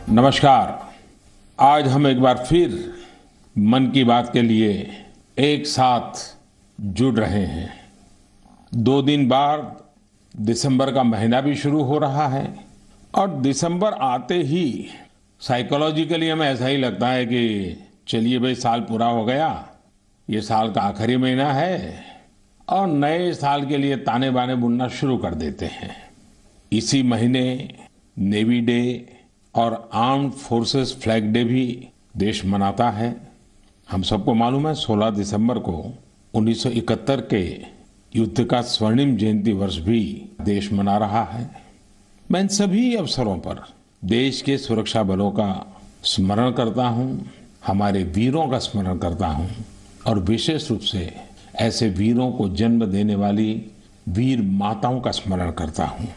नमस्कार। आज हम एक बार फिर मन की बात के लिए एक साथ जुड़ रहे हैं। 2 दिन बाद दिसंबर का महीना भी शुरू हो रहा है और दिसंबर आते ही साइकोलॉजिकली हमें ऐसा ही लगता है कि चलिए भाई, साल पूरा हो गया, ये साल का आखिरी महीना है और नए साल के लिए ताने बाने बुनना शुरू कर देते हैं। इसी महीने नेवी डे और आर्म्ड फोर्सेस फ्लैग डे भी देश मनाता है। हम सबको मालूम है 16 दिसंबर को 1971 के युद्ध का स्वर्णिम जयंती वर्ष भी देश मना रहा है। मैं इन सभी अवसरों पर देश के सुरक्षा बलों का स्मरण करता हूं, हमारे वीरों का स्मरण करता हूं और विशेष रूप से ऐसे वीरों को जन्म देने वाली वीर माताओं का स्मरण करता हूं।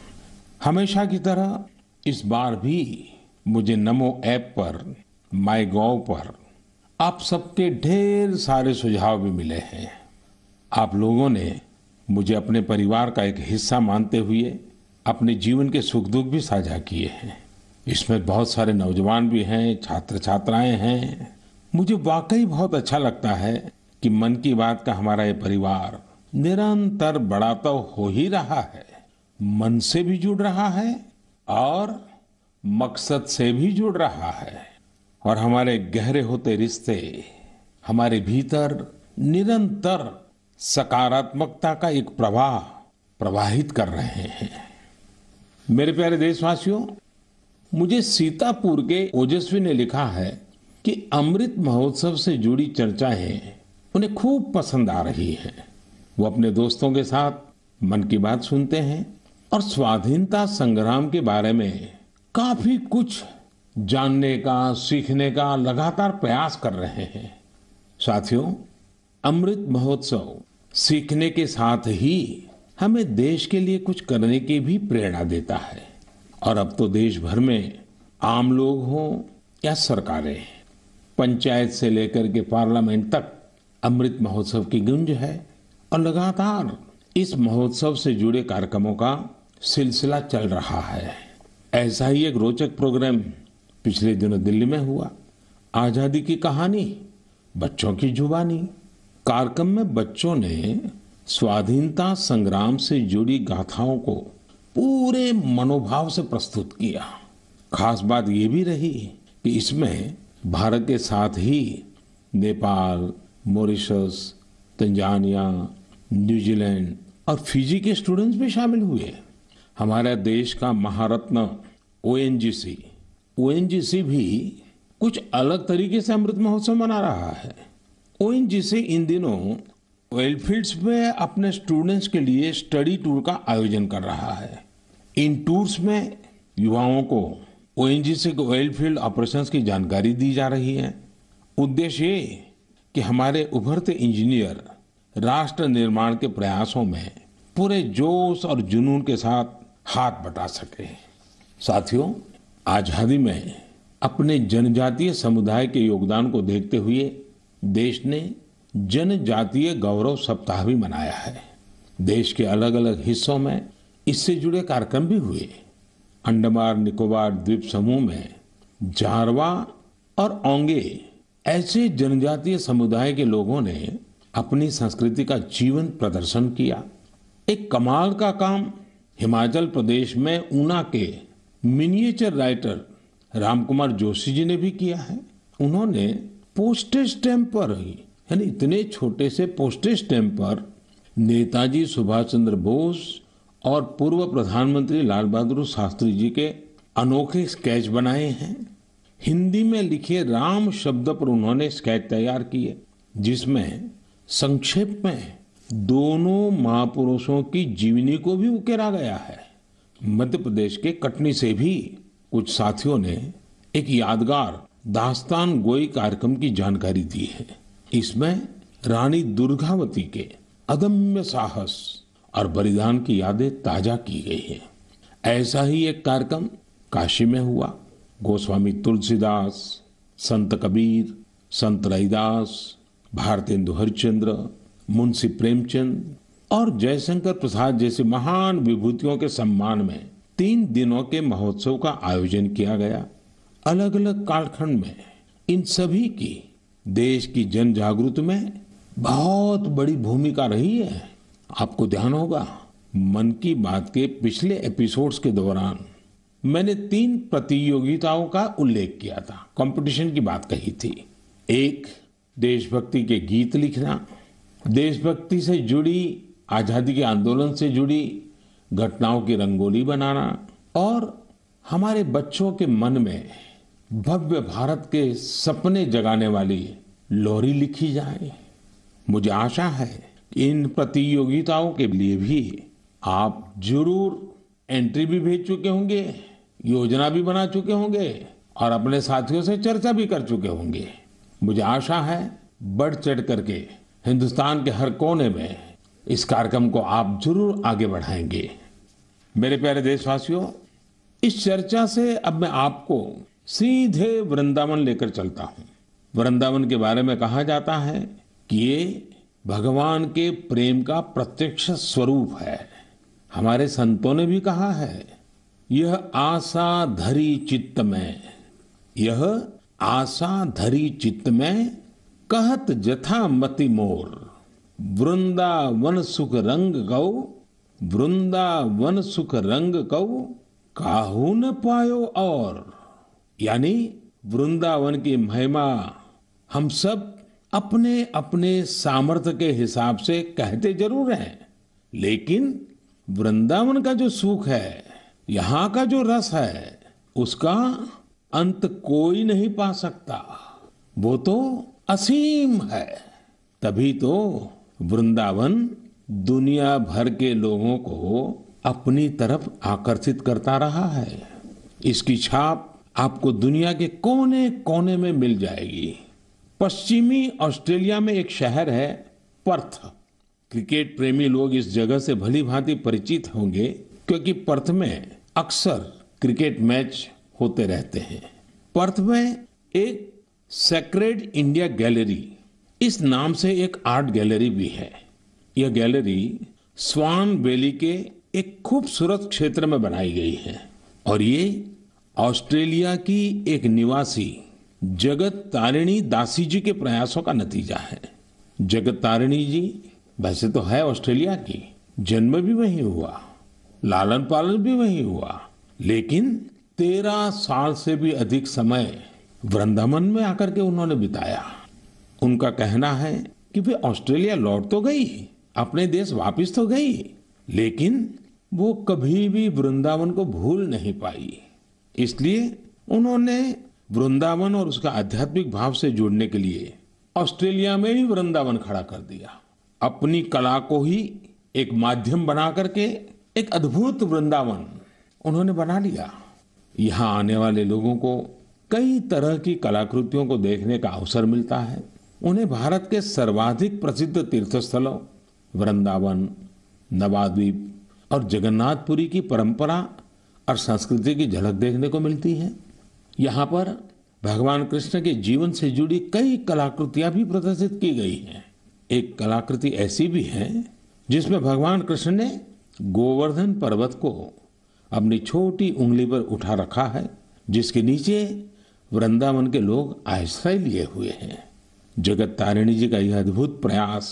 हमेशा की तरह इस बार भी मुझे नमो ऐप पर, माई गॉव पर आप सबके ढेर सारे सुझाव भी मिले हैं। आप लोगों ने मुझे अपने परिवार का एक हिस्सा मानते हुए अपने जीवन के सुख दुख भी साझा किए हैं। इसमें बहुत सारे नौजवान भी हैं, छात्र छात्राएं हैं। मुझे वाकई बहुत अच्छा लगता है कि मन की बात का हमारा ये परिवार निरंतर बड़ा तो हो ही रहा है, मन से भी जुड़ रहा है और मकसद से भी जुड़ रहा है और हमारे गहरे होते रिश्ते हमारे भीतर निरंतर सकारात्मकता का एक प्रवाह प्रवाहित कर रहे हैं। मेरे प्यारे देशवासियों, मुझे सीतापुर के ओजस्वी ने लिखा है कि अमृत महोत्सव से जुड़ी चर्चाएं उन्हें खूब पसंद आ रही हैं। वो अपने दोस्तों के साथ मन की बात सुनते हैं और स्वाधीनता संग्राम के बारे में काफी कुछ जानने का, सीखने का लगातार प्रयास कर रहे हैं। साथियों, अमृत महोत्सव सीखने के साथ ही हमें देश के लिए कुछ करने की भी प्रेरणा देता है। और अब तो देश भर में आम लोग हों या सरकारें, पंचायत से लेकर के पार्लियामेंट तक अमृत महोत्सव की गूंज है और लगातार इस महोत्सव से जुड़े कार्यक्रमों का सिलसिला चल रहा है। ऐसा ही एक रोचक प्रोग्राम पिछले दिनों दिल्ली में हुआ। आजादी की कहानी, बच्चों की जुबानी। कार्यक्रम में बच्चों ने स्वाधीनता संग्राम से जुड़ी गाथाओं को पूरे मनोभाव से प्रस्तुत किया। खास बात ये भी रही कि इसमें भारत के साथ ही नेपाल, मॉरिशस, तंजानिया, न्यूजीलैंड और फिजी के स्टूडेंट्स भी शामिल हुए। हमारे देश का महारत्न ओएनजीसी भी कुछ अलग तरीके से अमृत महोत्सव मना रहा है। ओएनजीसी इन दिनों ऑयल फील्ड्स में अपने स्टूडेंट्स के लिए स्टडी टूर का आयोजन कर रहा है। इन टूर्स में युवाओं को ओएनजीसी के ऑयल फील्ड ऑपरेशंस की जानकारी दी जा रही है। उद्देश्य ये कि हमारे उभरते इंजीनियर राष्ट्र निर्माण के प्रयासों में पूरे जोश और जुनून के साथ हाथ बटा सके। साथियों, आजादी में अपने जनजातीय समुदाय के योगदान को देखते हुए देश ने जनजातीय गौरव सप्ताह भी मनाया है। देश के अलग अलग हिस्सों में इससे जुड़े कार्यक्रम भी हुए। अंडमान निकोबार द्वीप समूह में जारवा और ओंगे ऐसे जनजातीय समुदाय के लोगों ने अपनी संस्कृति का जीवंत प्रदर्शन किया। एक कमाल का काम हिमाचल प्रदेश में ऊना के मिनिएचर राइटर रामकुमार जोशी जी ने भी किया है। उन्होंने पोस्टेज स्टैम्प पर ही, यानी इतने छोटे से पोस्टेज स्टैम्प पर नेताजी सुभाष चंद्र बोस और पूर्व प्रधानमंत्री लाल बहादुर शास्त्री जी के अनोखे स्केच बनाए हैं। हिंदी में लिखे राम शब्द पर उन्होंने स्केच तैयार किए, जिसमें संक्षेप में दोनों महापुरुषों की जीवनी को भी उकेरा गया है। मध्य प्रदेश के कटनी से भी कुछ साथियों ने एक यादगार दास्तान गोई कार्यक्रम की जानकारी दी है। इसमें रानी दुर्गावती के अदम्य साहस और बलिदान की यादें ताजा की गई है। ऐसा ही एक कार्यक्रम काशी में हुआ। गोस्वामी तुलसीदास, संत कबीर, संत रैदास, भारतेंदु हरिश्चंद्र, मुंशी प्रेमचंद और जयशंकर प्रसाद जैसे महान विभूतियों के सम्मान में 3 दिनों के महोत्सव का आयोजन किया गया। अलग अलग कालखंड में इन सभी की देश की जन जागृति में बहुत बड़ी भूमिका रही है। आपको ध्यान होगा, मन की बात के पिछले एपिसोड्स के दौरान मैंने 3 प्रतियोगिताओं का उल्लेख किया था, कंपटीशन की बात कही थी। एक, देशभक्ति के गीत लिखना, देशभक्ति से जुड़ी, आजादी के आंदोलन से जुड़ी घटनाओं की रंगोली बनाना, और हमारे बच्चों के मन में भव्य भारत के सपने जगाने वाली लोरी लिखी जाए। मुझे आशा है कि इन प्रतियोगिताओं के लिए भी आप जरूर एंट्री भी भेज चुके होंगे, योजना भी बना चुके होंगे और अपने साथियों से चर्चा भी कर चुके होंगे। मुझे आशा है बढ़ चढ़ करके हिंदुस्तान के हर कोने में इस कार्यक्रम को आप जरूर आगे बढ़ाएंगे। मेरे प्यारे देशवासियों, इस चर्चा से अब मैं आपको सीधे वृंदावन लेकर चलता हूँ। वृंदावन के बारे में कहा जाता है कि ये भगवान के प्रेम का प्रत्यक्ष स्वरूप है। हमारे संतों ने भी कहा है, यह आशा धरी चित्त में, यह आशा धरी चित्त में, कहत जथा मति मोर, वृंदावन सुख रंग गौ, वृंदावन सुख रंग गौ, काहू न पायो और। यानी वृंदावन की महिमा हम सब अपने अपने सामर्थ्य के हिसाब से कहते जरूर हैं, लेकिन वृंदावन का जो सुख है, यहाँ का जो रस है, उसका अंत कोई नहीं पा सकता। वो तो असीम है। तभी तो वृंदावन दुनिया भर के लोगों को अपनी तरफ आकर्षित करता रहा है। इसकी छाप आपको दुनिया के कोने कोने में मिल जाएगी। पश्चिमी ऑस्ट्रेलिया में एक शहर है पर्थ। क्रिकेट प्रेमी लोग इस जगह से भली भांति परिचित होंगे, क्योंकि पर्थ में अक्सर क्रिकेट मैच होते रहते हैं। पर्थ में एक सेक्रेड इंडिया गैलरी, इस नाम से एक आर्ट गैलरी भी है। यह गैलरी स्वान वैली के एक खूबसूरत क्षेत्र में बनाई गई है और ये ऑस्ट्रेलिया की एक निवासी जगत तारिणी दासी जी के प्रयासों का नतीजा है। जगत तारिणी जी वैसे तो है ऑस्ट्रेलिया की, जन्म भी वहीं हुआ, लालन पालन भी वहीं हुआ, लेकिन 13 साल से भी अधिक समय वृंदावन में आकर के उन्होंने बिताया। उनका कहना है कि वे ऑस्ट्रेलिया लौट तो गई, अपने देश वापस तो गई, लेकिन वो कभी भी वृंदावन को भूल नहीं पाई। इसलिए उन्होंने वृंदावन और उसका आध्यात्मिक भाव से जुड़ने के लिए ऑस्ट्रेलिया में ही वृंदावन खड़ा कर दिया। अपनी कला को ही एक माध्यम बना करके एक अद्भुत वृंदावन उन्होंने बना लिया। यहाँ आने वाले लोगों को कई तरह की कलाकृतियों को देखने का अवसर मिलता है। उन्हें भारत के सर्वाधिक प्रसिद्ध तीर्थस्थलों वृंदावन, नवाद्वीप और जगन्नाथपुरी की परंपरा और संस्कृति की झलक देखने को मिलती है। यहाँ पर भगवान कृष्ण के जीवन से जुड़ी कई कलाकृतियां भी प्रदर्शित की गई हैं। एक कलाकृति ऐसी भी है जिसमें भगवान कृष्ण ने गोवर्धन पर्वत को अपनी छोटी उंगली पर उठा रखा है, जिसके नीचे वृंदावन के लोग आश्रय लिए हुए हैं। जगत तारिणी जी का यह अद्भुत प्रयास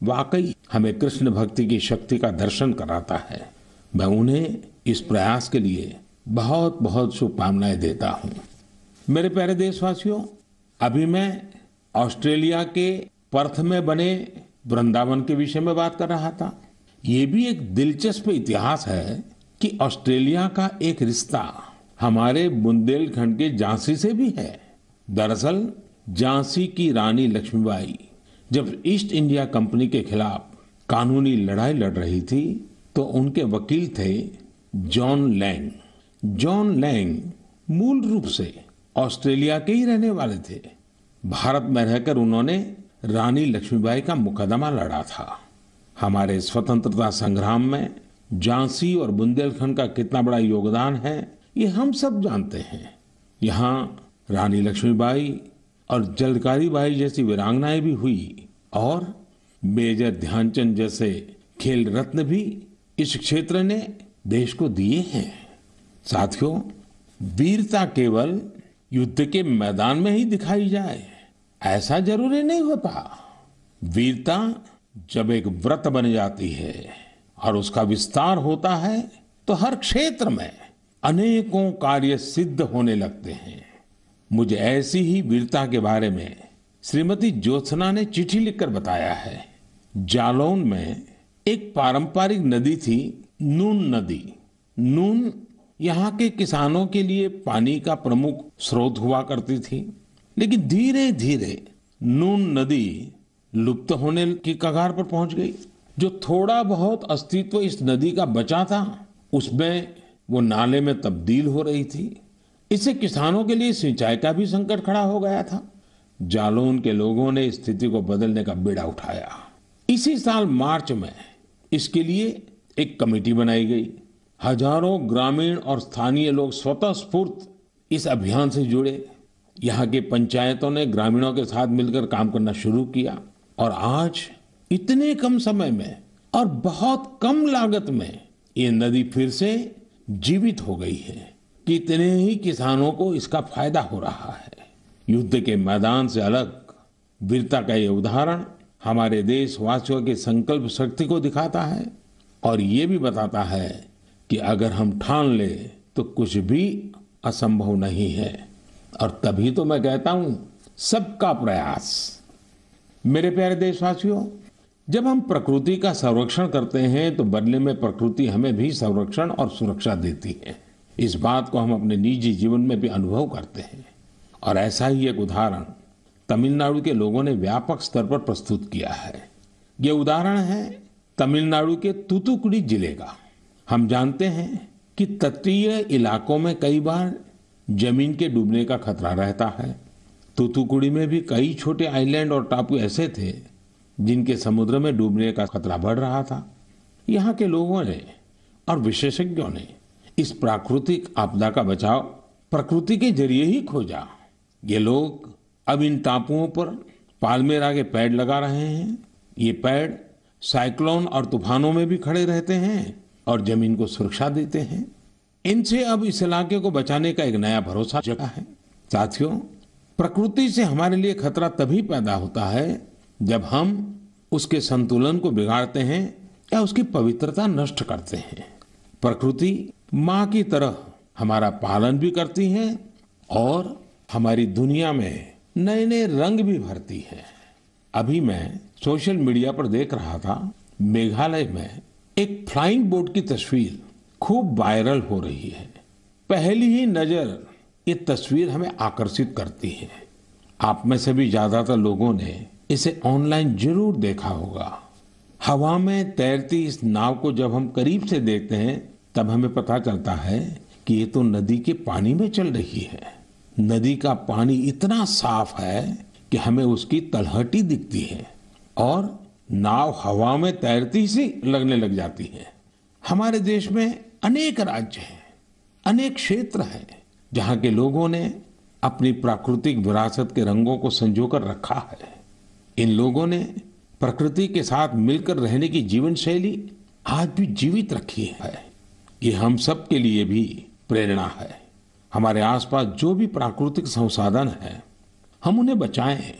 वाकई हमें कृष्ण भक्ति की शक्ति का दर्शन कराता है। मैं उन्हें इस प्रयास के लिए बहुत बहुत शुभकामनाएं देता हूं। मेरे प्यारे देशवासियों, अभी मैं ऑस्ट्रेलिया के पर्थ में बने वृंदावन के विषय में बात कर रहा था। ये भी एक दिलचस्प इतिहास है कि ऑस्ट्रेलिया का एक रिश्ता हमारे बुंदेलखंड के झांसी से भी है। दरअसल झांसी की रानी लक्ष्मीबाई जब ईस्ट इंडिया कंपनी के खिलाफ कानूनी लड़ाई लड़ रही थी, तो उनके वकील थे जॉन लैंग। जॉन लैंग मूल रूप से ऑस्ट्रेलिया के ही रहने वाले थे। भारत में रहकर उन्होंने रानी लक्ष्मीबाई का मुकदमा लड़ा था। हमारे स्वतंत्रता संग्राम में झांसी और बुंदेलखंड का कितना बड़ा योगदान है, ये हम सब जानते हैं। यहाँ रानी लक्ष्मीबाई और झलकारी बाई जैसी वीरांगनाएं भी हुई और मेजर ध्यानचंद जैसे खेल रत्न भी इस क्षेत्र ने देश को दिए हैं। साथियों, वीरता केवल युद्ध के मैदान में ही दिखाई जाए ऐसा जरूरी नहीं होता। वीरता जब एक व्रत बन जाती है और उसका विस्तार होता है तो हर क्षेत्र में अनेकों कार्य सिद्ध होने लगते हैं। मुझे ऐसी ही वीरता के बारे में श्रीमती ज्योत्सना ने चिट्ठी लिखकर बताया है। जालौन में एक पारंपरिक नदी थी, नून नदी। नून यहाँ के किसानों के लिए पानी का प्रमुख स्रोत हुआ करती थी, लेकिन धीरे धीरे नून नदी लुप्त होने की कगार पर पहुंच गई। जो थोड़ा बहुत अस्तित्व इस नदी का बचा था उसमें वो नाले में तब्दील हो रही थी। इससे किसानों के लिए सिंचाई का भी संकट खड़ा हो गया था। जालौन के लोगों ने इस स्थिति को बदलने का बीड़ा उठाया। इसी साल मार्च में इसके लिए एक कमेटी बनाई गई। हजारों ग्रामीण और स्थानीय लोग स्वतः स्फूर्त इस अभियान से जुड़े। यहाँ की पंचायतों ने ग्रामीणों के साथ मिलकर काम करना शुरू किया और आज इतने कम समय में और बहुत कम लागत में ये नदी फिर से जीवित हो गई है। कितने ही किसानों को इसका फायदा हो रहा है। युद्ध के मैदान से अलग वीरता का ये उदाहरण हमारे देशवासियों की संकल्प शक्ति को दिखाता है और ये भी बताता है कि अगर हम ठान ले तो कुछ भी असंभव नहीं है। और तभी तो मैं कहता हूं सबका प्रयास। मेरे प्यारे देशवासियों, जब हम प्रकृति का संरक्षण करते हैं तो बदले में प्रकृति हमें भी संरक्षण और सुरक्षा देती है। इस बात को हम अपने निजी जीवन में भी अनुभव करते हैं और ऐसा ही एक उदाहरण तमिलनाडु के लोगों ने व्यापक स्तर पर प्रस्तुत किया है। ये उदाहरण है तमिलनाडु के तूतुकुड़ी जिले का। हम जानते हैं कि तटीय इलाकों में कई बार जमीन के डूबने का खतरा रहता है। तूतुकुड़ी में भी कई छोटे आइलैंड और टापू ऐसे थे जिनके समुद्र में डूबने का खतरा बढ़ रहा था। यहाँ के लोगों ने और विशेषज्ञों ने इस प्राकृतिक आपदा का बचाव प्रकृति के जरिए ही खोजा। ये लोग अब इन टापुओं पर पाल्मेरा के पेड़ लगा रहे हैं। ये पेड़ साइक्लोन और तूफानों में भी खड़े रहते हैं और जमीन को सुरक्षा देते हैं। इनसे अब इस इलाके को बचाने का एक नया भरोसा जगा है। साथियों, प्रकृति से हमारे लिए खतरा तभी पैदा होता है जब हम उसके संतुलन को बिगाड़ते हैं या उसकी पवित्रता नष्ट करते हैं। प्रकृति माँ की तरह हमारा पालन भी करती है और हमारी दुनिया में नए नए रंग भी भरती है। अभी मैं सोशल मीडिया पर देख रहा था, मेघालय में एक फ्लाइंग बोट की तस्वीर खूब वायरल हो रही है। पहली ही नजर ये तस्वीर हमें आकर्षित करती है। आप में से भी ज्यादातर लोगों ने इसे ऑनलाइन जरूर देखा होगा। हवा में तैरती इस नाव को जब हम करीब से देखते हैं तब हमें पता चलता है कि ये तो नदी के पानी में चल रही है। नदी का पानी इतना साफ है कि हमें उसकी तलहटी दिखती है और नाव हवा में तैरती सी लगने लग जाती है। हमारे देश में अनेक राज्य हैं, अनेक क्षेत्र हैं जहाँ के लोगों ने अपनी प्राकृतिक विरासत के रंगों को संजोकर रखा है। इन लोगों ने प्रकृति के साथ मिलकर रहने की जीवन शैली आज भी जीवित रखी है। ये हम सब के लिए भी प्रेरणा है। हमारे आसपास जो भी प्राकृतिक संसाधन है हम उन्हें बचाएं,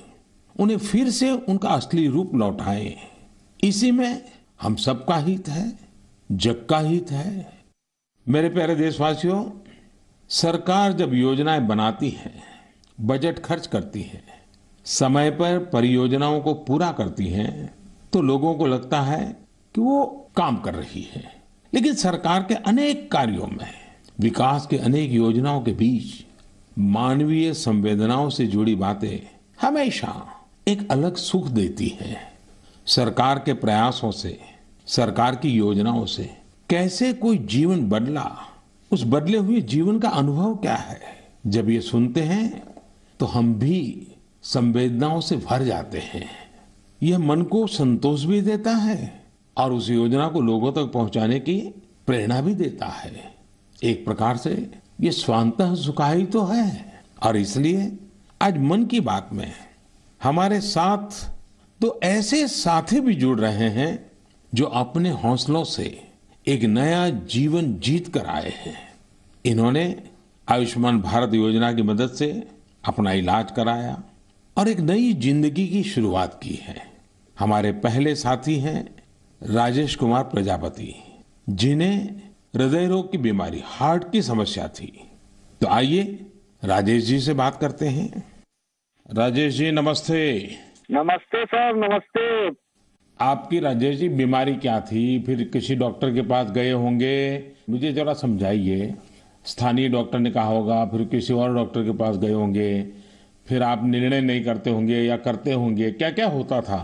उन्हें फिर से उनका असली रूप लौटाएं। इसी में हम सबका हित है, जग का हित है। मेरे प्यारे देशवासियों, सरकार जब योजनाएं बनाती है, बजट खर्च करती है, समय पर परियोजनाओं को पूरा करती है तो लोगों को लगता है कि वो काम कर रही है। लेकिन सरकार के अनेक कार्यों में, विकास के अनेक योजनाओं के बीच मानवीय संवेदनाओं से जुड़ी बातें हमेशा एक अलग सुख देती है। सरकार के प्रयासों से, सरकार की योजनाओं से कैसे कोई जीवन बदला, उस बदले हुए जीवन का अनुभव क्या है, जब ये सुनते हैं तो हम भी संवेदनाओं से भर जाते हैं। यह मन को संतोष भी देता है और उस योजना को लोगों तक पहुंचाने की प्रेरणा भी देता है। एक प्रकार से ये स्वांतः सुखाई तो है। और इसलिए आज मन की बात में हमारे साथ तो ऐसे साथी भी जुड़ रहे हैं जो अपने हौसलों से एक नया जीवन जीत कर आए हैं। इन्होंने आयुष्मान भारत योजना की मदद से अपना इलाज कराया और एक नई जिंदगी की शुरुआत की है। हमारे पहले साथी हैं राजेश कुमार प्रजापति, जिन्हें हृदय रोग की बीमारी, हार्ट की समस्या थी। तो आइए राजेश जी से बात करते हैं। राजेश जी नमस्ते। नमस्ते सर, नमस्ते। आपकी राजेश जी बीमारी क्या थी? फिर किसी डॉक्टर के पास गए होंगे, मुझे जरा समझाइए। स्थानीय डॉक्टर ने कहा होगा, फिर किसी और डॉक्टर के पास गए होंगे, फिर आप निर्णय नहीं करते होंगे या करते होंगे, क्या क्या होता था?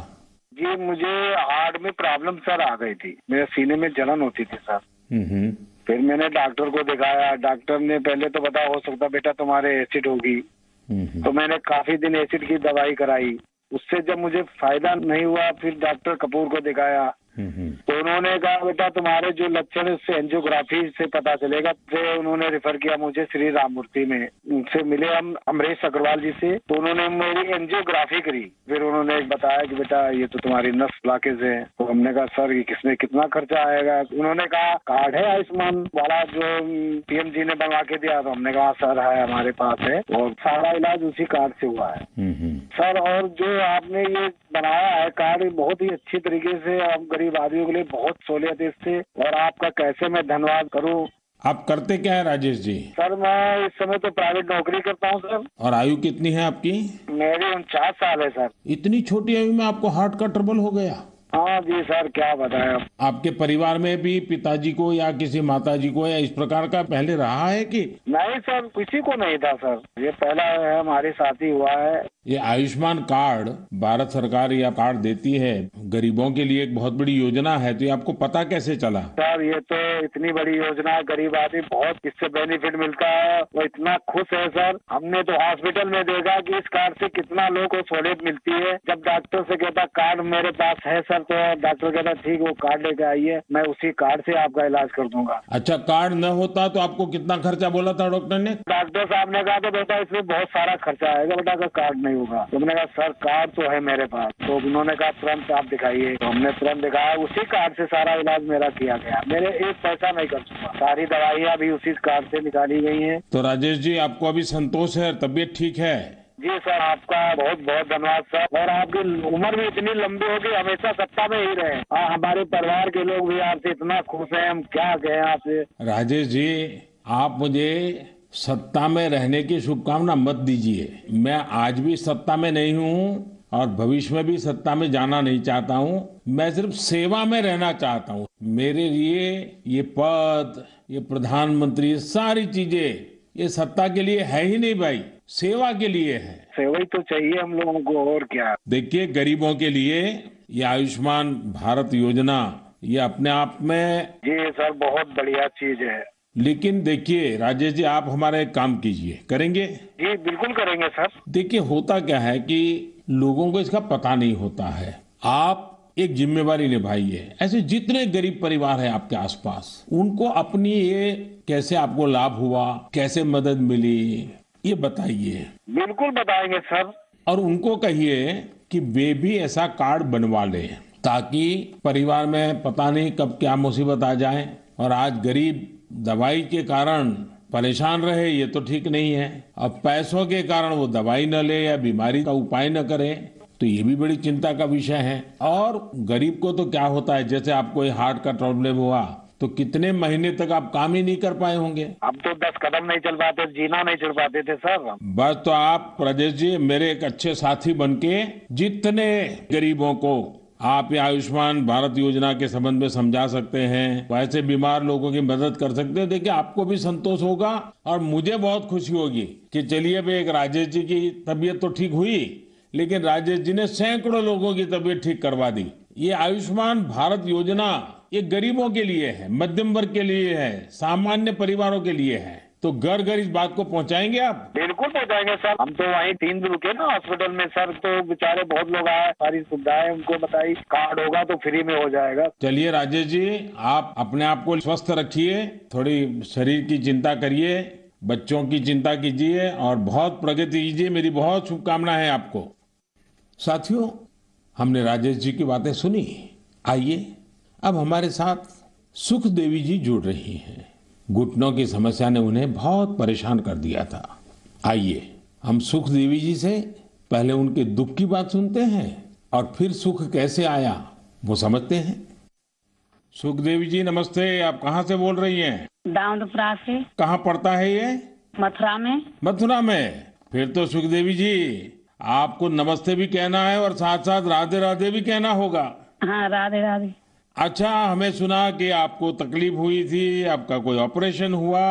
जी, मुझे हार्ट में प्रॉब्लम सर आ गई थी। मेरे सीने में जलन होती थी सर। हम्म। फिर मैंने डॉक्टर को दिखाया। डॉक्टर ने पहले तो बताया हो सकता बेटा तुम्हारे एसिड होगी। तो मैंने काफी दिन एसिड की दवाई कराई। उससे जब मुझे फायदा नहीं हुआ, फिर डॉक्टर कपूर को दिखाया। तो उन्होंने कहा बेटा तुम्हारे जो लक्षण है उससे एंजियोग्राफी से पता चलेगा। फिर उन्होंने रेफर किया मुझे श्री राममूर्ति में। उनसे मिले हम अमरीश अग्रवाल जी से, तो उन्होंने मेरी एंजियोग्राफी करी। फिर उन्होंने बताया कि बेटा ये तो तुम्हारी नस ब्लॉकेज है। तो हमने कहा सर ये किसमें कितना खर्चा आएगा? उन्होंने कहा कार्ड है आयुष्मान वाला जो पीएम जी ने बनवा के दिया। तो हमने कहा सर है हमारे पास है, और सारा इलाज उसी कार्ड से हुआ है सर। और जो आपने ये बनाया है कार्ड, बहुत ही अच्छी तरीके से हम गरीब आदमियों के लिए बहुत सहूलियत है इससे। और आपका कैसे मैं धन्यवाद करूं। आप करते क्या है राजेश जी? सर मैं इस समय तो प्राइवेट नौकरी करता हूं सर। और आयु कितनी है आपकी? मेरी 49 साल है सर। इतनी छोटी आयु में आपको हार्ट का ट्रबल हो गया? हाँ जी सर, क्या बताएं। आपके परिवार में भी पिताजी को या किसी माताजी को या इस प्रकार का पहले रहा है कि? नहीं सर, किसी को नहीं था सर। ये पहला है हमारे साथ ही हुआ है। ये आयुष्मान कार्ड भारत सरकार या कार्ड देती है गरीबों के लिए, एक बहुत बड़ी योजना है। तो ये आपको पता कैसे चला? सर ये तो इतनी बड़ी योजना है, गरीब आदमी बहुत इससे बेनिफिट मिलता है। वो इतना खुश है सर। हमने तो हॉस्पिटल में देखा कि इस कार्ड से कितना लोगों को सहूलियत मिलती है। जब डॉक्टर से कहता कार्ड मेरे पास है सर, तो डॉक्टर कहता ठीक वो कार्ड लेके आइए, मैं उसी कार्ड से आपका इलाज कर दूंगा। अच्छा, कार्ड न होता तो आपको कितना खर्चा बोला था डॉक्टर ने? डॉक्टर साहब ने कहा तो बेटा इसमें बहुत सारा खर्चा आएगा बेटा, अगर कार्ड नहीं होगा। तो मैंने कहा सर कार्ड तो है मेरे पास। तो उन्होंने कहा तुरंत आप दिखाइए। तो हमने तुरंत दिखाया, उसी कार्ड से सारा इलाज मेरा किया गया। मेरे एक पैसा नहीं खर्च हुआ, सारी दवाइयाँ भी उसी कार्ड से निकाली गई हैं। तो राजेश जी आपको अभी संतोष है, तबीयत ठीक है? जी सर, आपका बहुत बहुत धन्यवाद सर। और आपकी उम्र भी इतनी लंबी होगी, हमेशा सत्ता में ही रहे। हमारे परिवार के लोग भी आपसे इतना खुश हैं, हम क्या कहें आपसे। राजेश जी आप मुझे सत्ता में रहने की शुभकामना मत दीजिए। मैं आज भी सत्ता में नहीं हूँ और भविष्य में भी सत्ता में जाना नहीं चाहता हूँ। मैं सिर्फ सेवा में रहना चाहता हूँ। मेरे लिए ये पद, ये प्रधानमंत्री, सारी चीजें ये सत्ता के लिए है ही नहीं भाई, सेवा के लिए है। सेवा ही तो चाहिए हम लोगों को, और क्या। देखिए गरीबों के लिए ये आयुष्मान भारत योजना ये अपने आप में, जी सर, बहुत बढ़िया चीज है। लेकिन देखिए राजेश जी आप हमारा एक काम कीजिए। करेंगे? जी बिल्कुल करेंगे सर। देखिए होता क्या है कि लोगों को इसका पता नहीं होता है। आप एक जिम्मेवारी निभाइए। ऐसे जितने गरीब परिवार हैं आपके आसपास, उनको अपनी ये कैसे आपको लाभ हुआ, कैसे मदद मिली, ये बताइए। बिल्कुल बताएंगे सर। और उनको कहिए कि वे भी ऐसा कार्ड बनवा लें, ताकि परिवार में पता नहीं कब क्या मुसीबत आ जाए। और आज गरीब दवाई के कारण परेशान रहे, ये तो ठीक नहीं है। अब पैसों के कारण वो दवाई न ले या बीमारी का उपाय न करे, तो ये भी बड़ी चिंता का विषय है। और गरीब को तो क्या होता है, जैसे आपको हार्ट का प्रॉब्लम हुआ तो कितने महीने तक आप काम ही नहीं कर पाए होंगे। अब तो 10 कदम नहीं चल पाते, जीना नहीं चल पाते थे सर। बस तो आप राजेश जी मेरे एक अच्छे साथी बनके जितने गरीबों को आप ये आयुष्मान भारत योजना के संबंध में समझा सकते हैं, वैसे बीमार लोगों की मदद कर सकते हैं। देखिए आपको भी संतोष होगा और मुझे बहुत खुशी होगी कि चलिए भाई एक राजेश जी की तबीयत तो ठीक हुई, लेकिन राजेश जी ने सैकड़ों लोगों की तबीयत ठीक करवा दी। ये आयुष्मान भारत योजना ये गरीबों के लिए है, मध्यम वर्ग के लिए है, सामान्य परिवारों के लिए है। तो घर घर इस बात को पहुंचाएंगे आप? बिल्कुल पहुंचाएंगे सर। हम तो वहीं 3 दिन रुके ना हॉस्पिटल में सर, तो बेचारे बहुत लोग आए, सारी सुविधाएं उनको बताई। कार्ड होगा तो फ्री में हो जाएगा। चलिए राजेश जी आप अपने आप को स्वस्थ रखिए, थोड़ी शरीर की चिंता करिए, बच्चों की चिंता कीजिए और बहुत प्रगति कीजिए। मेरी बहुत शुभकामनाएं हैं आपको। साथियों हमने राजेश जी की बातें सुनी। आइए अब हमारे साथ सुख देवी जी जुड़ रही हैं, घुटनों की समस्या ने उन्हें बहुत परेशान कर दिया था। आइए हम सुख देवी जी से पहले उनके दुख की बात सुनते हैं और फिर सुख कैसे आया वो समझते हैं। सुखदेवी जी नमस्ते, आप कहाँ से बोल रही हैं? दाऊदपुरा से। कहाँ पड़ता है ये? मथुरा में। मथुरा में। फिर तो सुखदेवी जी आपको नमस्ते भी कहना है और साथ साथ राधे राधे भी कहना होगा। हाँ, राधे राधे। अच्छा, हमें सुना कि आपको तकलीफ हुई थी, आपका कोई ऑपरेशन हुआ,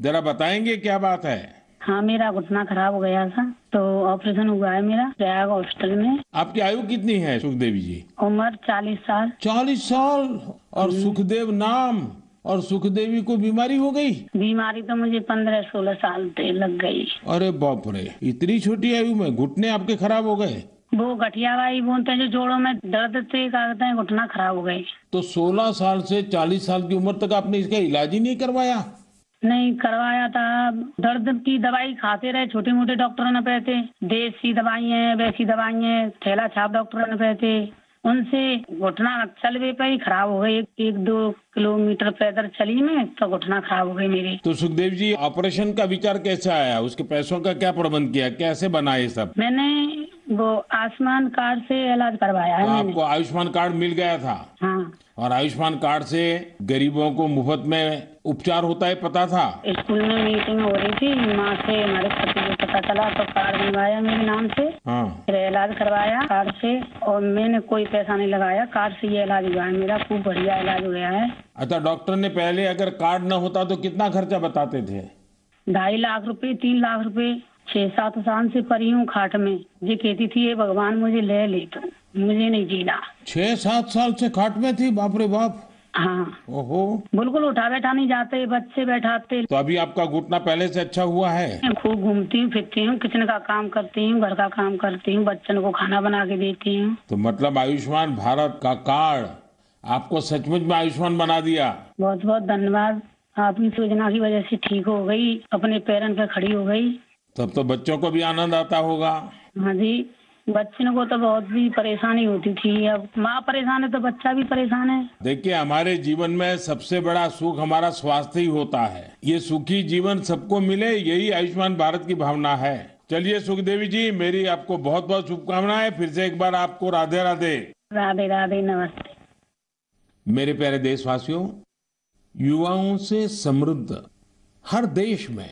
जरा बताएंगे क्या बात है? हाँ, मेरा घुटना खराब हो गया था तो ऑपरेशन हुआ है मेरा प्रयाग हॉस्पिटल में। आपकी आयु कितनी है सुखदेवी जी? उम्र 40 साल। 40 साल और सुखदेव नाम और सुखदेवी को बीमारी हो गई? बीमारी तो मुझे 15-16 साल से लग गई। अरे बाप रे, इतनी छोटी आयु में घुटने आपके खराब हो गए? वो गठिया भाई बोलते हैं जो जोड़ों में दर्द से कहते हैं घुटना खराब हो गए। तो 16 साल से 40 साल की उम्र तक आपने इसका इलाज ही नहीं करवाया? नहीं करवाया था। दर्द की दवाई खाते रहे, छोटे मोटे डॉक्टरों ने कहते, देसी दवाई है वैसी दवाई है, थैला छाप डॉक्टरों ने कहते, उनसे घुटना चलवे पे ही खराब हो गई। 1-2 किलोमीटर पैदल चली मैं तो घुटना खराब हो गई मेरी। तो सुखदेव जी ऑपरेशन का विचार कैसे आया? उसके पैसों का क्या प्रबंध किया, कैसे बना ये सब? मैंने वो आयुष्मान कार्ड से इलाज करवाया है। तो आपको आयुष्मान कार्ड मिल गया था? हाँ। और आयुष्मान कार्ड से गरीबों को मुफ्त में उपचार होता है, पता था? स्कूल में मीटिंग हो रही थी, माँ से हमारे पति को पता चला तो कार्ड बनवाया मेरे नाम से। हाँ। फिर इलाज करवाया कार्ड से और मैंने कोई पैसा नहीं लगाया। कार्ड से ये इलाज हुआ है मेरा, खूब बढ़िया इलाज हुआ है। अच्छा, डॉक्टर ने पहले अगर कार्ड न होता तो कितना खर्चा बताते थे? 2.5 लाख रुपए, 3 लाख रुपए। 6-7 साल से पड़ी हूँ खाट में। ये कहती थी ये भगवान मुझे ले तो मुझे नहीं जीना। 6-7 साल से खाट में थी? बाप रे बाप। हाँ। ओहो। बिल्कुल उठा बैठा नहीं जाते, बच्चे बैठाते। तो अभी आपका घुटना पहले से अच्छा हुआ है? मैं खूब घूमती हूँ, फिरती हूँ, किचन का काम करती हूँ, घर का काम करती हूँ, बच्चन को खाना बना के देती हूँ। तो मतलब आयुष्मान भारत का कार्ड आपको सचमुच में आयुष्मान बना दिया। बहुत बहुत धन्यवाद। आपकी योजना की वजह से ठीक हो गई, अपने पैरों पे खड़ी हो गई। तब तो बच्चों को भी आनंद आता होगा। हाँ जी, बच्चों को तो बहुत भी परेशानी होती थी। अब माँ परेशान है तो बच्चा भी परेशान है। देखिए, हमारे जीवन में सबसे बड़ा सुख हमारा स्वास्थ्य ही होता है। ये सुखी जीवन सबको मिले, यही आयुष्मान भारत की भावना है। चलिए सुखदेवी जी, मेरी आपको बहुत बहुत शुभकामनाएं। फिर से एक बार आपको राधे राधे। राधे राधे, नमस्ते। मेरे प्यारे देशवासियों, युवाओं से समृद्ध हर देश में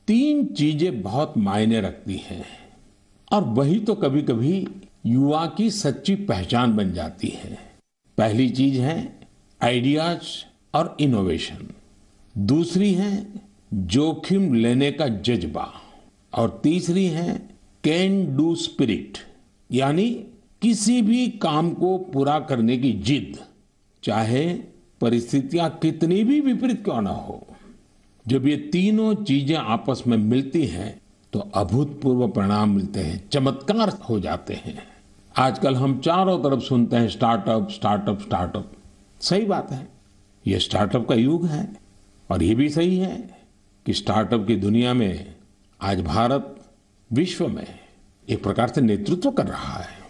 3 चीजें बहुत मायने रखती हैं और वही तो कभी कभी युवा की सच्ची पहचान बन जाती है। पहली चीज है आइडियाज और इनोवेशन, दूसरी है जोखिम लेने का जज्बा और तीसरी है कैन डू स्पिरिट, यानी किसी भी काम को पूरा करने की जिद, चाहे परिस्थितियां कितनी भी विपरीत क्यों ना हो। जब ये तीनों चीजें आपस में मिलती हैं तो अभूतपूर्व परिणाम मिलते हैं, चमत्कार हो जाते हैं। आजकल हम चारों तरफ सुनते हैं स्टार्टअप स्टार्टअप स्टार्टअप। सही बात है, ये स्टार्टअप का युग है और ये भी सही है कि स्टार्टअप की दुनिया में आज भारत विश्व में एक प्रकार से नेतृत्व कर रहा है।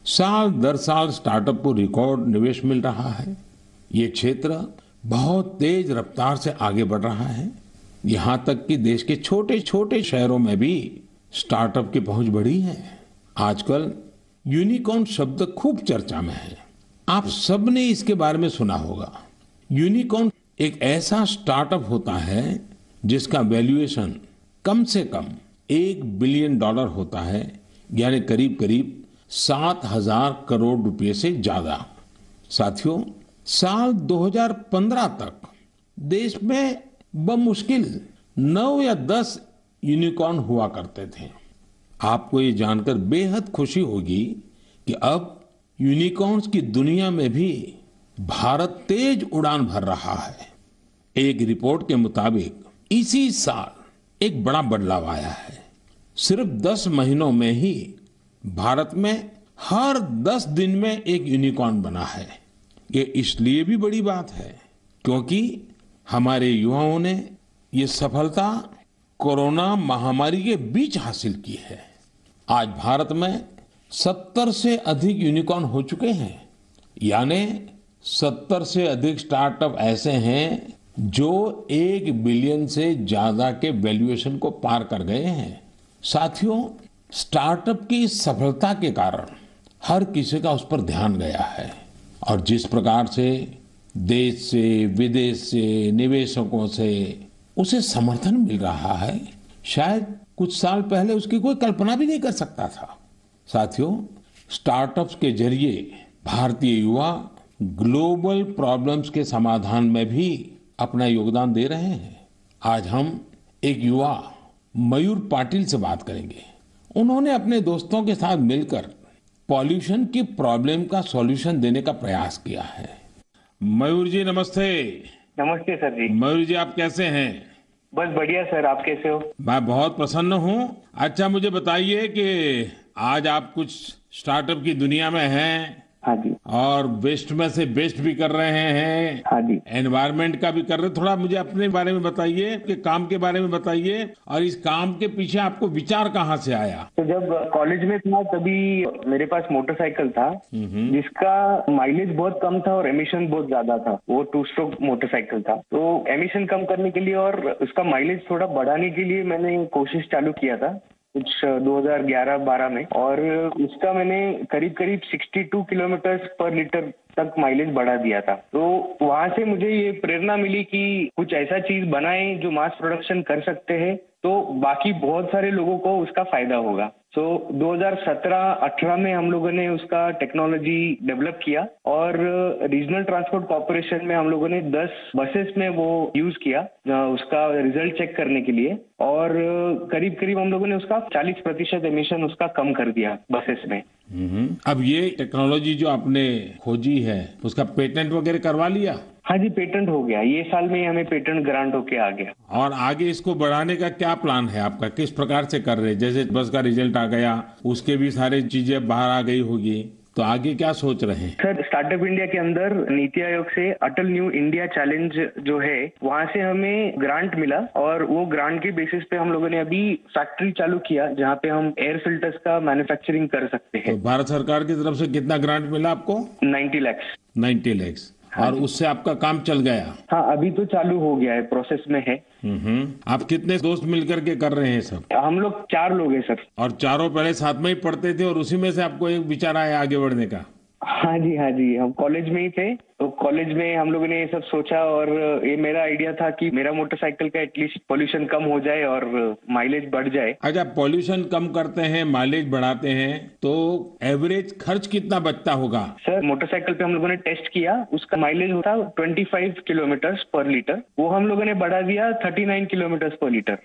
साल दर साल स्टार्टअप को रिकॉर्ड निवेश मिल रहा है। ये क्षेत्र बहुत तेज रफ्तार से आगे बढ़ रहा है। यहाँ तक कि देश के छोटे छोटे शहरों में भी स्टार्टअप की पहुंच बढ़ी है। आजकल यूनिकॉर्न शब्द खूब चर्चा में है। आप सबने इसके बारे में सुना होगा। यूनिकॉर्न एक ऐसा स्टार्टअप होता है जिसका वैल्यूएशन कम से कम $1 बिलियन होता है, यानी करीब करीब 7,000 करोड़ रुपए से ज्यादा। साथियों, साल 2015 तक देश में बमुश्किल 9 या 10 यूनिकॉर्न हुआ करते थे। आपको ये जानकर बेहद खुशी होगी कि अब यूनिकॉर्न्स की दुनिया में भी भारत तेज उड़ान भर रहा है। एक रिपोर्ट के मुताबिक इसी साल एक बड़ा बदलाव आया है। सिर्फ 10 महीनों में ही भारत में हर 10 दिन में एक यूनिकॉर्न बना है। ये इसलिए भी बड़ी बात है क्योंकि हमारे युवाओं ने ये सफलता कोरोना महामारी के बीच हासिल की है। आज भारत में 70 से अधिक यूनिकॉर्न हो चुके हैं, यानी 70 से अधिक स्टार्टअप ऐसे हैं जो 1 बिलियन से ज्यादा के वैल्यूएशन को पार कर गए हैं। साथियों, स्टार्टअप की सफलता के कारण हर किसी का उस पर ध्यान गया है और जिस प्रकार से देश से विदेश से निवेशकों से उसे समर्थन मिल रहा है, शायद कुछ साल पहले उसकी कोई कल्पना भी नहीं कर सकता था। साथियों, स्टार्टअप्स के जरिए भारतीय युवा ग्लोबल प्रॉब्लम्स के समाधान में भी अपना योगदान दे रहे हैं। आज हम एक युवा मयूर पाटिल से बात करेंगे। उन्होंने अपने दोस्तों के साथ मिलकर पॉल्यूशन की प्रॉब्लम का सॉल्यूशन देने का प्रयास किया है। मयूर जी नमस्ते। नमस्ते सर जी। मयूर जी, आप कैसे हैं? बस बढ़िया सर, आप कैसे हो? मैं बहुत प्रसन्न हूँ। अच्छा, मुझे बताइए कि आज आप कुछ स्टार्टअप की दुनिया में हैं। हाँ जी। और वेस्ट में से बेस्ट भी कर रहे हैं। हाँ जी। एनवायरनमेंट का भी कर रहे हैं। थोड़ा मुझे अपने बारे में बताइए, कि काम के बारे में बताइए और इस काम के पीछे आपको विचार कहाँ से आया? तो जब कॉलेज में था तभी मेरे पास मोटरसाइकिल था जिसका माइलेज बहुत कम था और एमिशन बहुत ज्यादा था। वो 2 स्ट्रोक मोटरसाइकिल था। तो एमिशन कम करने के लिए और उसका माइलेज थोड़ा बढ़ाने के लिए मैंने कोशिश चालू किया था कुछ 2011-12 में, और उसका मैंने करीब 62 किलोमीटर पर लीटर तक माइलेज बढ़ा दिया था। तो वहां से मुझे ये प्रेरणा मिली कि कुछ ऐसा चीज बनाएं जो मास प्रोडक्शन कर सकते हैं, तो बाकी बहुत सारे लोगों को उसका फायदा होगा। तो 2017-18 में हम लोगों ने उसका टेक्नोलॉजी डेवलप किया और रीजनल ट्रांसपोर्ट कॉर्पोरेशन में हम लोगों ने 10 बसेस में वो यूज किया उसका रिजल्ट चेक करने के लिए, और करीब हम लोगों ने उसका 40% एमिशन उसका कम कर दिया बसेस में। अब ये टेक्नोलॉजी जो आपने खोजी है उसका पेटेंट वगैरह करवा लिया? हाँ जी, पेटेंट हो गया। ये साल में हमें पेटेंट ग्रांट होके आ गया। और आगे इसको बढ़ाने का क्या प्लान है आपका? किस प्रकार से कर रहे हैं? जैसे बस का रिजल्ट आ गया, उसके भी सारी चीजें बाहर आ गई होगी, तो आगे क्या सोच रहे हैं? सर, स्टार्टअप इंडिया के अंदर नीति आयोग से अटल न्यू इंडिया चैलेंज जो है वहाँ से हमें ग्रांट मिला, और वो ग्रांट के बेसिस पे हम लोगों ने अभी फैक्ट्री चालू किया जहाँ पे हम एयर फिल्टर्स का मैन्युफैक्चरिंग कर सकते हैं। तो भारत सरकार की तरफ से कितना ग्रांट मिला आपको? 90 लाख। 90 लाख। और उससे आपका काम चल गया? हाँ, अभी तो चालू हो गया है, प्रोसेस में है। आप कितने दोस्त मिलकर के कर रहे हैं सब? हम लोग 4 लोग हैं सर। और चारों पहले साथ में ही पढ़ते थे और उसी में से आपको एक विचार आया आगे बढ़ने का? हाँ जी, हम कॉलेज में ही थे, तो कॉलेज में हम लोगों ने ये सब सोचा, और ये मेरा आइडिया था कि मेरा मोटरसाइकिल का एटलीस्ट पोल्यूशन कम हो जाए और माइलेज बढ़ जाए। अच्छा, पोल्यूशन कम करते हैं, माइलेज बढ़ाते हैं, तो एवरेज खर्च कितना बचता होगा? सर, मोटरसाइकिल पे हम लोगों ने टेस्ट किया, उसका माइलेज होता 25 किलोमीटर पर लीटर, वो हम लोगों ने बढ़ा दिया 39 किलोमीटर पर लीटर।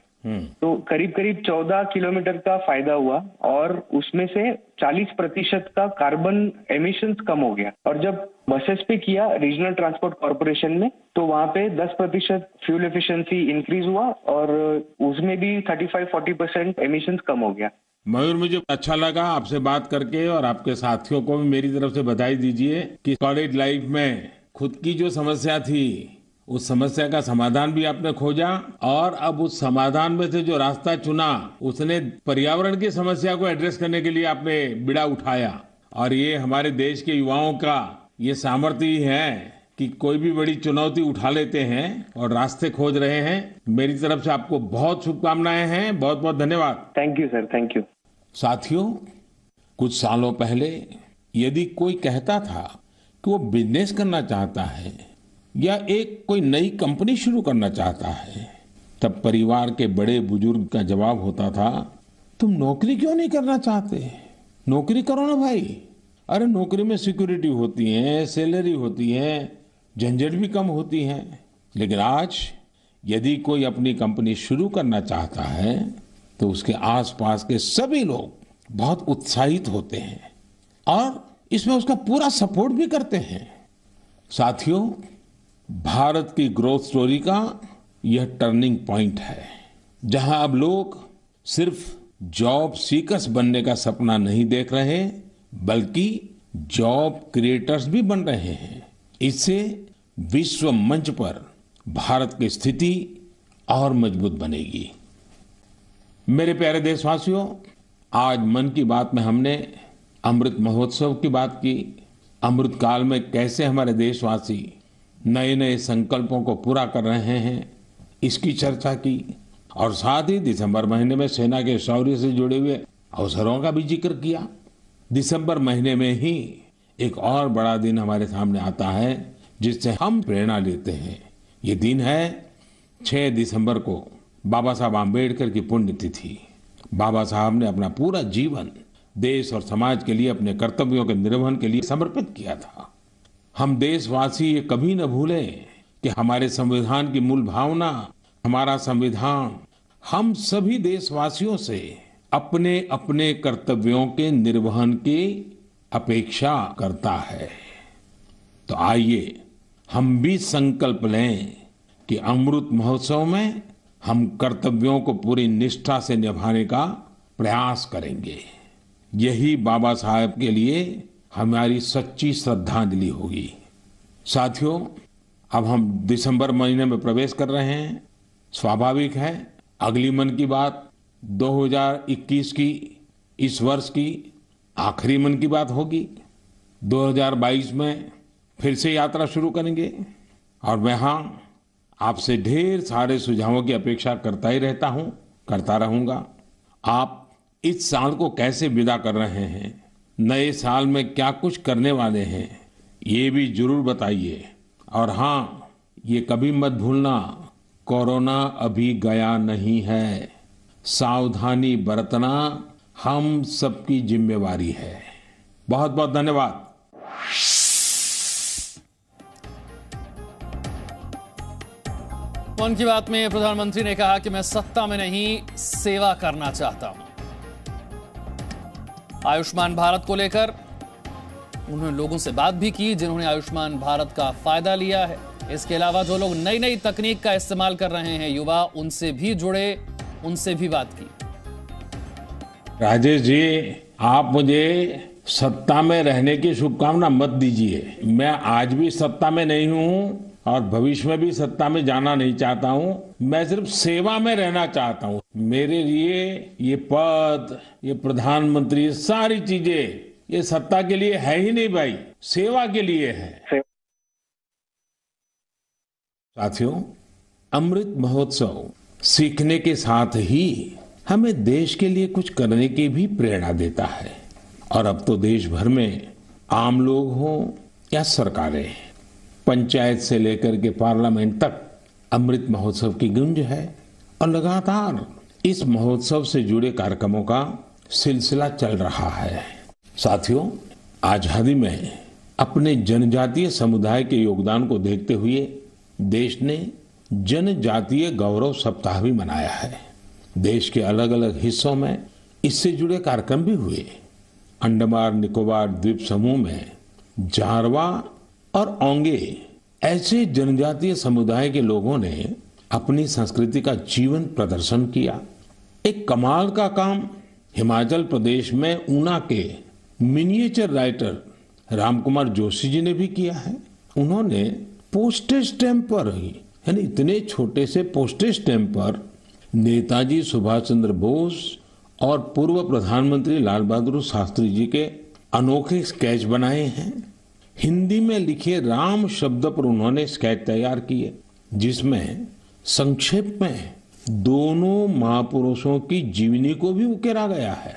तो करीब 14 किलोमीटर का फायदा हुआ, और उसमें से 40% का कार्बन एमिशंस कम हो गया। और जब बसेस पे किया रीजनल ट्रांसपोर्ट कॉर्पोरेशन में, तो वहाँ पे 10% फ्यूल एफिशिएंसी इंक्रीज हुआ, और उसमें भी 35-40% एमिशंस कम हो गया। मयूर, मुझे अच्छा लगा आपसे बात करके, और आपके साथियों को भी मेरी तरफ से बधाई दीजिए कि कॉलेज लाइफ में खुद की जो समस्या थी उस समस्या का समाधान भी आपने खोजा, और अब उस समाधान में से जो रास्ता चुना उसने पर्यावरण की समस्या को एड्रेस करने के लिए आपने बीड़ा उठाया। और ये हमारे देश के युवाओं का ये सामर्थ्य ही है कि कोई भी बड़ी चुनौती उठा लेते हैं और रास्ते खोज रहे हैं। मेरी तरफ से आपको बहुत शुभकामनाएं हैं। बहुत बहुत धन्यवाद। Thank you sir, thank you. साथियों, कुछ सालों पहले यदि कोई कहता था कि वो बिजनेस करना चाहता है या एक कोई नई कंपनी शुरू करना चाहता है, तब परिवार के बड़े बुजुर्ग का जवाब होता था, तुम नौकरी क्यों नहीं करना चाहते? नौकरी करो ना भाई। अरे नौकरी में सिक्योरिटी होती है, सैलरी होती है, झंझट भी कम होती है। लेकिन आज यदि कोई अपनी कंपनी शुरू करना चाहता है तो उसके आसपास के सभी लोग बहुत उत्साहित होते हैं और इसमें उसका पूरा सपोर्ट भी करते हैं। साथियों, भारत की ग्रोथ स्टोरी का यह टर्निंग पॉइंट है, जहां अब लोग सिर्फ जॉब सीकर्स बनने का सपना नहीं देख रहे, बल्कि जॉब क्रिएटर्स भी बन रहे हैं। इससे विश्व मंच पर भारत की स्थिति और मजबूत बनेगी। मेरे प्यारे देशवासियों, आज मन की बात में हमने अमृत महोत्सव की बात की। अमृत काल में कैसे हमारे देशवासी नए नए संकल्पों को पूरा कर रहे हैं, इसकी चर्चा की। और साथ ही दिसंबर महीने में सेना के शौर्य से जुड़े हुए अवसरों का भी जिक्र किया। दिसंबर महीने में ही एक और बड़ा दिन हमारे सामने आता है जिससे हम प्रेरणा लेते हैं। ये दिन है 6 दिसंबर को बाबा साहब आम्बेडकर की पुण्यतिथि। बाबा साहब ने अपना पूरा जीवन देश और समाज के लिए, अपने कर्तव्यों के निर्वहन के लिए समर्पित किया था। हम देशवासी ये कभी न भूलें कि हमारे संविधान की मूल भावना, हमारा संविधान हम सभी देशवासियों से अपने अपने कर्तव्यों के निर्वहन की अपेक्षा करता है। तो आइए हम भी संकल्प लें कि अमृत महोत्सव में हम कर्तव्यों को पूरी निष्ठा से निभाने का प्रयास करेंगे। यही बाबा साहब के लिए हमारी सच्ची श्रद्धांजलि होगी। साथियों, अब हम दिसंबर महीने में प्रवेश कर रहे हैं। स्वाभाविक है अगली मन की बात 2021 की, इस वर्ष की आखिरी मन की बात होगी। 2022 में फिर से यात्रा शुरू करेंगे और मैं हाँ आपसे ढेर सारे सुझावों की अपेक्षा करता ही रहता हूँ, करता रहूंगा। आप इस साल को कैसे विदा कर रहे हैं, नए साल में क्या कुछ करने वाले हैं, ये भी जरूर बताइए। और हाँ, ये कभी मत भूलना, कोरोना अभी गया नहीं है। सावधानी बरतना हम सबकी जिम्मेवारी है। बहुत बहुत धन्यवाद। मन की बात में प्रधानमंत्री ने कहा कि मैं सत्ता में नहीं, सेवा करना चाहता हूं। आयुष्मान भारत को लेकर उन्होंने लोगों से बात भी की जिन्होंने आयुष्मान भारत का फायदा लिया है। इसके अलावा जो लोग नई नई तकनीक का इस्तेमाल कर रहे हैं, युवा, उनसे भी जुड़े, उनसे भी बात की। राजेश जी, आप मुझे सत्ता में रहने की शुभकामना मत दीजिए। मैं आज भी सत्ता में नहीं हूं और भविष्य में भी सत्ता में जाना नहीं चाहता हूं। मैं सिर्फ सेवा में रहना चाहता हूं। मेरे लिए ये पद, ये प्रधानमंत्री, सारी चीजें ये सत्ता के लिए है ही नहीं भाई, सेवा के लिए है। साथियों, अमृत महोत्सव सीखने के साथ ही हमें देश के लिए कुछ करने की भी प्रेरणा देता है। और अब तो देश भर में आम लोग हों या सरकारें, पंचायत से लेकर के पार्लियामेंट तक अमृत महोत्सव की गूंज है। और लगातार इस महोत्सव से जुड़े कार्यक्रमों का सिलसिला चल रहा है। साथियों, आजादी में अपने जनजातीय समुदाय के योगदान को देखते हुए देश ने जनजातीय गौरव सप्ताह भी मनाया है। देश के अलग अलग हिस्सों में इससे जुड़े कार्यक्रम भी हुए। अंडमान निकोबार द्वीप समूह में जारवा और ओंगे ऐसे जनजातीय समुदाय के लोगों ने अपनी संस्कृति का जीवन प्रदर्शन किया। एक कमाल का काम हिमाचल प्रदेश में ऊना के मिनिएचर राइटर रामकुमार जोशी जी ने भी किया है। उन्होंने पोस्टेज स्टैम्प पर ही, यानी इतने छोटे से पोस्टेज स्टैम्प पर नेताजी सुभाष चंद्र बोस और पूर्व प्रधानमंत्री लाल बहादुर शास्त्री जी के अनोखे स्केच बनाए हैं। हिंदी में लिखे राम शब्द पर उन्होंने स्केच तैयार किए, जिसमें संक्षेप में दोनों महापुरुषों की जीवनी को भी उकेरा गया है।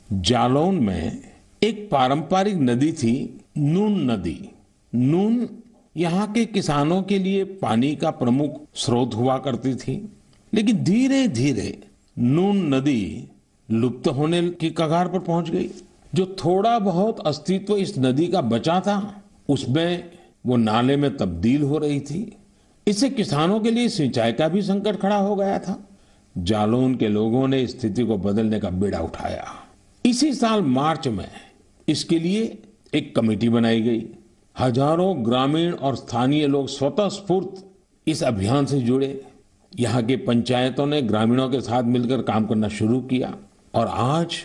जालौन में एक पारंपरिक नदी थी, नून नदी। नून यहाँ के किसानों के लिए पानी का प्रमुख स्रोत हुआ करती थी, लेकिन धीरे धीरे नून नदी लुप्त होने की कगार पर पहुंच गई। जो थोड़ा बहुत अस्तित्व इस नदी का बचा था, उसमें वो नाले में तब्दील हो रही थी। इससे किसानों के लिए सिंचाई का भी संकट खड़ा हो गया था। जालौन के लोगों ने स्थिति को बदलने का बीड़ा उठाया। इसी साल मार्च में इसके लिए एक कमेटी बनाई गई। हजारों ग्रामीण और स्थानीय लोग स्वतः स्फूर्त इस अभियान से जुड़े। यहाँ की पंचायतों ने ग्रामीणों के साथ मिलकर काम करना शुरू किया और आज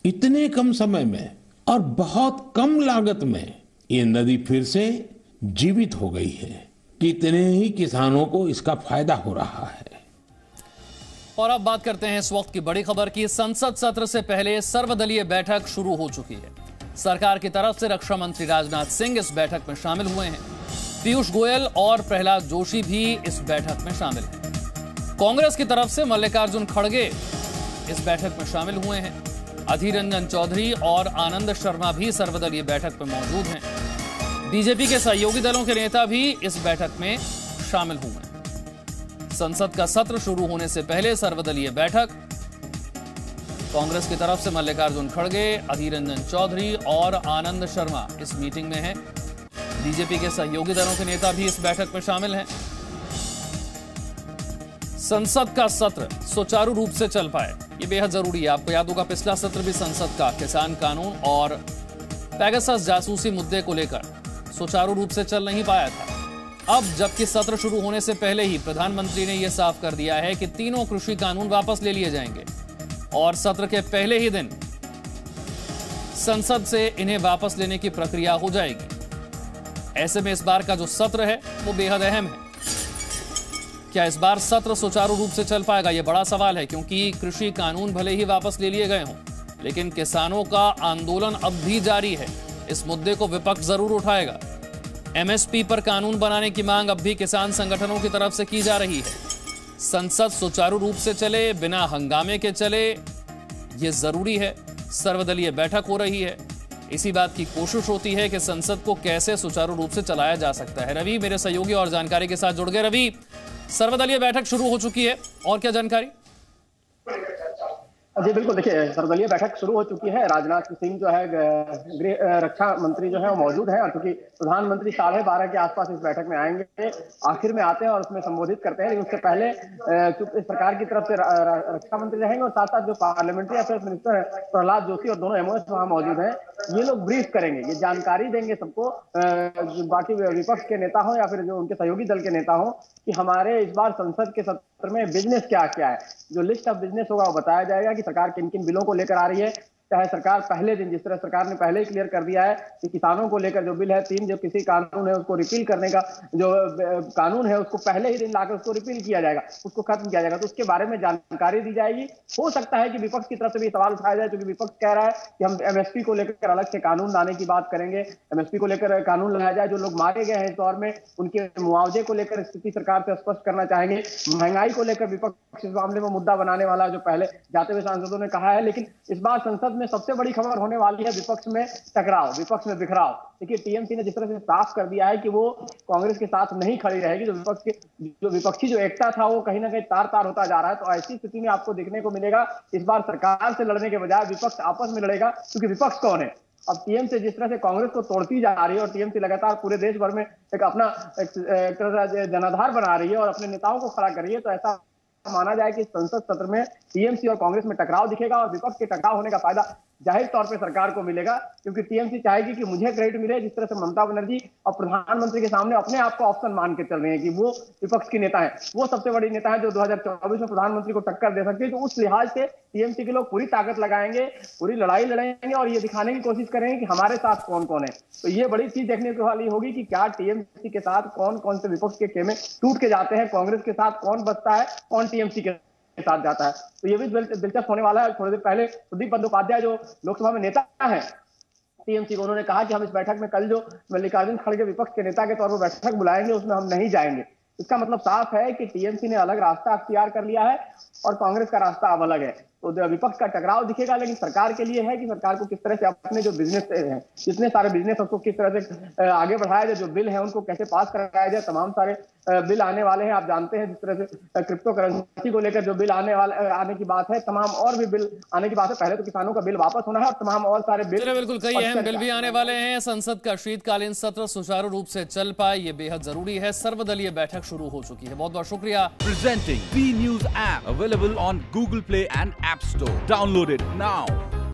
इतने कम समय में और बहुत कम लागत में ये नदी फिर से जीवित हो गई है। कितने ही किसानों को इसका फायदा हो रहा है। और अब बात करते हैं इस वक्त की बड़ी खबर की। संसद सत्र से पहले सर्वदलीय बैठक शुरू हो चुकी है। सरकार की तरफ से रक्षा मंत्री राजनाथ सिंह इस बैठक में शामिल हुए हैं। पीयूष गोयल और प्रहलाद जोशी भी इस बैठक में शामिल हैं। कांग्रेस की तरफ से मल्लिकार्जुन खड़गे इस बैठक में शामिल हुए हैं। अधीर रंजन चौधरी और आनंद शर्मा भी सर्वदलीय बैठक में मौजूद हैं। बीजेपी के सहयोगी दलों के नेता भी इस बैठक में शामिल हुए हैं। संसद का सत्र शुरू होने से पहले सर्वदलीय बैठक। कांग्रेस की तरफ से मल्लिकार्जुन खड़गे, अधीर रंजन चौधरी और आनंद शर्मा इस मीटिंग में हैं। बीजेपी के सहयोगी दलों के नेता भी इस बैठक में शामिल हैं। संसद का सत्र सुचारू रूप से चल पाए, ये बेहद जरूरी है। आपको याद होगा पिछला सत्र भी संसद का किसान कानून और पेगासस जासूसी मुद्दे को लेकर सुचारू रूप से चल नहीं पाया था। अब जबकि सत्र शुरू होने से पहले ही प्रधानमंत्री ने यह साफ कर दिया है कि तीनों कृषि कानून वापस ले लिए जाएंगे और सत्र के पहले ही दिन संसद से इन्हें वापस लेने की प्रक्रिया हो जाएगी। ऐसे में इस बार का जो सत्र है वो बेहद अहम है। क्या इस बार सत्र सुचारू रूप से चल पाएगा, यह बड़ा सवाल है, क्योंकि कृषि कानून भले ही वापस ले लिए गए हों, लेकिन किसानों का आंदोलन अब भी जारी है। इस मुद्दे को विपक्ष जरूर उठाएगा। एमएसपी पर कानून बनाने की मांग अब भी किसान संगठनों की तरफ से की जा रही है। संसद सुचारू रूप से चले, बिना हंगामे के चले, यह जरूरी है। सर्वदलीय बैठक हो रही है, इसी बात की कोशिश होती है कि संसद को कैसे सुचारू रूप से चलाया जा सकता है। रवि मेरे सहयोगी और जानकारी के साथ जुड़ गए। रवि, सर्वदलीय बैठक शुरू हो चुकी है, और क्या जानकारी? जी बिल्कुल, देखिए सर्वदलीय बैठक शुरू हो चुकी है। राजनाथ सिंह जो है गृह रक्षा मंत्री जो है वो मौजूद है, और क्योंकि प्रधानमंत्री 12:30 के आसपास इस बैठक में आएंगे, आखिर में आते हैं और उसमें संबोधित करते हैं। लेकिन उससे पहले सरकार की तरफ से रक्षा मंत्री रहेंगे और साथ साथ जो पार्लियामेंट्री अफेयर्स मिनिस्टर है प्रहलाद जोशी और दोनों एमओएस वहां मौजूद हैं। ये लोग ब्रीफ करेंगे, ये जानकारी देंगे सबको, बाकी विपक्ष के नेता हो या फिर जो उनके सहयोगी दल के नेता हो, कि हमारे इस बार संसद के सत्र में बिजनेस क्या क्या है। जो लिस्ट ऑफ बिजनेस होगा वो बताया जाएगा कि सरकार किन किन बिलों को लेकर आ रही है। चाहे सरकार पहले दिन, जिस तरह सरकार ने पहले ही क्लियर कर दिया है कि किसानों को लेकर जो बिल है 3 जो किसी कानून है उसको रिपील करने का जो कानून है उसको पहले ही दिन लाकर उसको रिपील किया जाएगा, उसको खत्म किया जाएगा, तो उसके बारे में जानकारी दी जाएगी। हो सकता है कि विपक्ष की तरफ से भी सवाल उठाया जाए, क्योंकि विपक्ष कह रहा है कि हम एमएसपी को लेकर अलग से कानून लाने की बात करेंगे, एमएसपी को लेकर कानून लाया जाए। जो लोग मारे गए हैं इस दौर में उनके मुआवजे को लेकर स्थिति सरकार से स्पष्ट करना चाहेंगे। महंगाई को लेकर विपक्ष इस मामले में मुद्दा बनाने वाला जो पहले जाते हुए सांसदों ने कहा है। लेकिन इस बार संसद में सबसे बड़ी खबर होने वाली है विपक्ष में टकराव, विपक्ष में बिखराव। देखिए टीएमसी ने जिस तरह से साफ कर दिया है कि वो कांग्रेस के साथ नहीं खड़ी रहेगी, जो विपक्षी जो एकता था वो कहीं ना कहीं तार तार होता जा रहा है। तो ऐसी स्थिति में आपको देखने को मिलेगा इस बार सरकार से लड़ने के बजाय विपक्ष आपस में लड़ेगा, क्योंकि विपक्ष कौन है? अब टीएमसी जिस तरह से कांग्रेस को तोड़ती जा रही है और टीएमसी लगातार पूरे देश भर में एक अपना जनाधार बना रही है और अपने नेताओं को खड़ा कर रही है, तो ऐसा माना जाए कि संसद सत्र में टीएमसी और कांग्रेस में टकराव दिखेगा और विपक्ष के टकराव होने का फायदा जाहिर तौर पे सरकार को मिलेगा, क्योंकि टीएमसी चाहेगी कि मुझे क्रेडिट मिले। जिस तरह से ममता बनर्जी और प्रधानमंत्री के सामने अपने आप को ऑप्शन मान के चल रहे हैं कि वो विपक्ष की नेता है, वो सबसे बड़ी नेता है जो 2024 में प्रधानमंत्री को टक्कर दे सकती है। तो उस लिहाज से टीएमसी के लोग पूरी ताकत लगाएंगे, पूरी लड़ाई लड़ेंगे और ये दिखाने की कोशिश करेंगे कि हमारे साथ कौन कौन है। तो ये बड़ी चीज देखने को वाली होगी कि क्या टीएमसी के साथ कौन कौन से विपक्ष के खेमे टूट के जाते हैं, कांग्रेस के साथ कौन बचता है, कौन टीएमसी के साथ जाता है। तो ये भी दिलचस्प होने वाला है। थोड़ी देर पहले सुदीप बंदोपाध्याय जो लोकसभा में नेता है टीएमसी को, उन्होंने कहा कि हम इस बैठक में कल जो मल्लिकार्जुन खड़गे विपक्ष के नेता के तौर पर बैठक बुलाएंगे उसमें हम नहीं जाएंगे। इसका मतलब साफ है कि टीएमसी ने अलग रास्ता अख्तियार कर लिया है और कांग्रेस का रास्ता अब अलग है। तो विपक्ष का टकराव दिखेगा, लेकिन सरकार के लिए है कि सरकार को किस तरह से अपने जो बिजनेस हैं, जितने सारे बिजनेस उसको किस तरह से आगे बढ़ाया जाए, जो बिल है उनको कैसे पास कराया जाए। तमाम सारे बिल आने वाले हैं, आप जानते हैं, जिस तरह से क्रिप्टो करेंसी को लेकर जो बिल आने की बात है, तमाम और भी बिल आने की बात है। पहले तो किसानों का बिल वापस होना है और तमाम और सारे बिल, बिल्कुल कई अहम बिल भी आने वाले हैं। संसद का शीतकालीन सत्र सुचारू रूप से चल पाए, ये बेहद जरूरी है। सर्वदलीय बैठक शुरू हो चुकी है। बहुत बहुत शुक्रिया। Presenting B News app available on Google Play and App Store. Download it now.